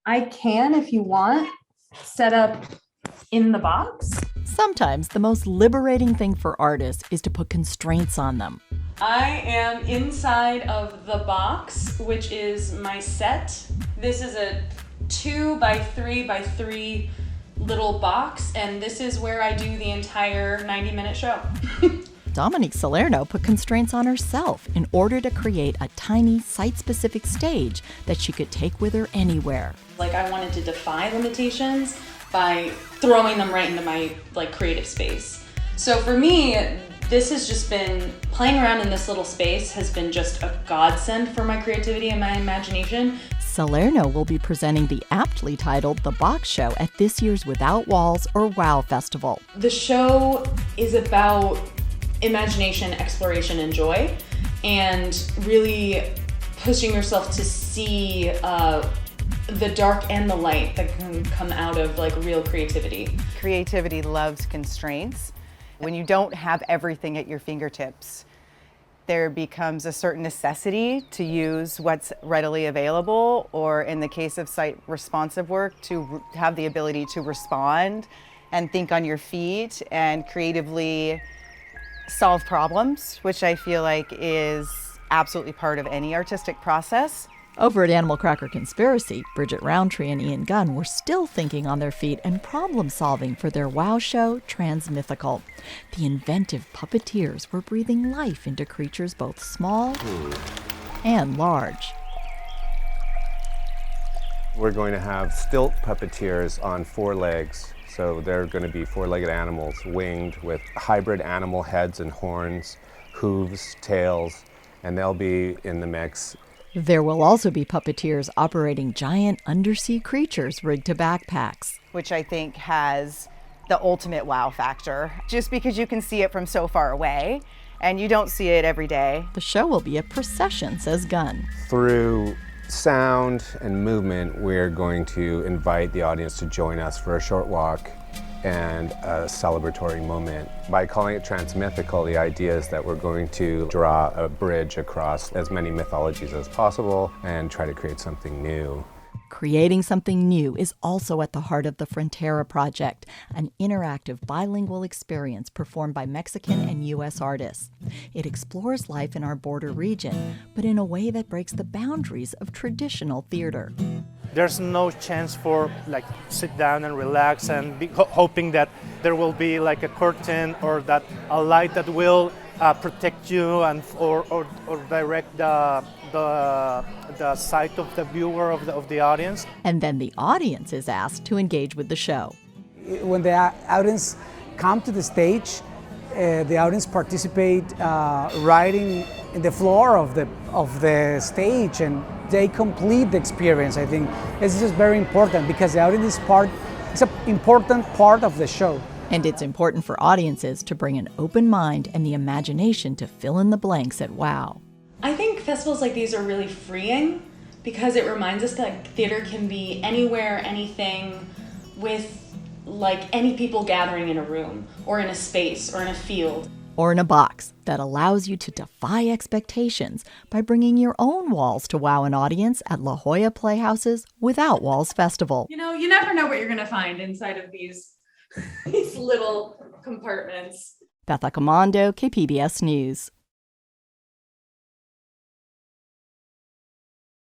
I can, if you want, set up in the box. Sometimes the most liberating thing for artists is to put constraints on them. I am inside of the box, which is my set. This is a 2 by 3 by 3 little box, and this is where I do the entire 90-minute show. Dominique Salerno put constraints on herself in order to create a tiny, site-specific stage that she could take with her anywhere. Like, I wanted to defy limitations by throwing them right into my creative space. So for me, this has just been playing around in this little space has been just a godsend for my creativity and my imagination. Salerno will be presenting the aptly titled The Box Show at this year's Without Walls or WOW Festival. The show is about imagination, exploration, and joy, and really pushing yourself to see the dark and the light that can come out of real creativity. Creativity loves constraints. When you don't have everything at your fingertips, there becomes a certain necessity to use what's readily available, or in the case of site responsive work, to have the ability to respond and think on your feet and creatively solve problems, which I feel like is absolutely part of any artistic process. Over at Animal Cracker Conspiracy, Bridget Roundtree and Ian Gunn were still thinking on their feet and problem-solving for their WOW show, TransMythical. The inventive puppeteers were breathing life into creatures both small and large. We're going to have stilt puppeteers on 4 legs. So they're going to be 4-legged animals, winged, with hybrid animal heads and horns, hooves, tails, and they'll be in the mix. There will also be puppeteers operating giant undersea creatures rigged to backpacks, which I think has the ultimate wow factor, just because you can see it from so far away, and you don't see it every day. The show will be a procession, says Gunn. Through sound and movement, we're going to invite the audience to join us for a short walk and a celebratory moment. By calling it TransMythical, the idea is that we're going to draw a bridge across as many mythologies as possible and try to create something new. Creating something new is also at the heart of the Frontera Project, an interactive bilingual experience performed by Mexican and U.S. artists. It explores life in our border region, but in a way that breaks the boundaries of traditional theater. There's no chance for sit down and relax and be hoping that there will be a curtain or that a light that will protect you and or direct the sight of the viewer of the audience. And then the audience is asked to engage with the show. When the audience come to the stage, the audience participate riding in the floor of the stage, and they complete the experience. I think it's just very important because the audience is an important part of the show. And it's important for audiences to bring an open mind and the imagination to fill in the blanks at WOW. I think festivals like these are really freeing because it reminds us that theater can be anywhere, anything, with any people gathering in a room or in a space or in a field. Or in a box that allows you to defy expectations by bringing your own walls to wow an audience at La Jolla Playhouse's Without Walls Festival. You never know what you're going to find inside of these little compartments. Beth Accomando, KPBS News.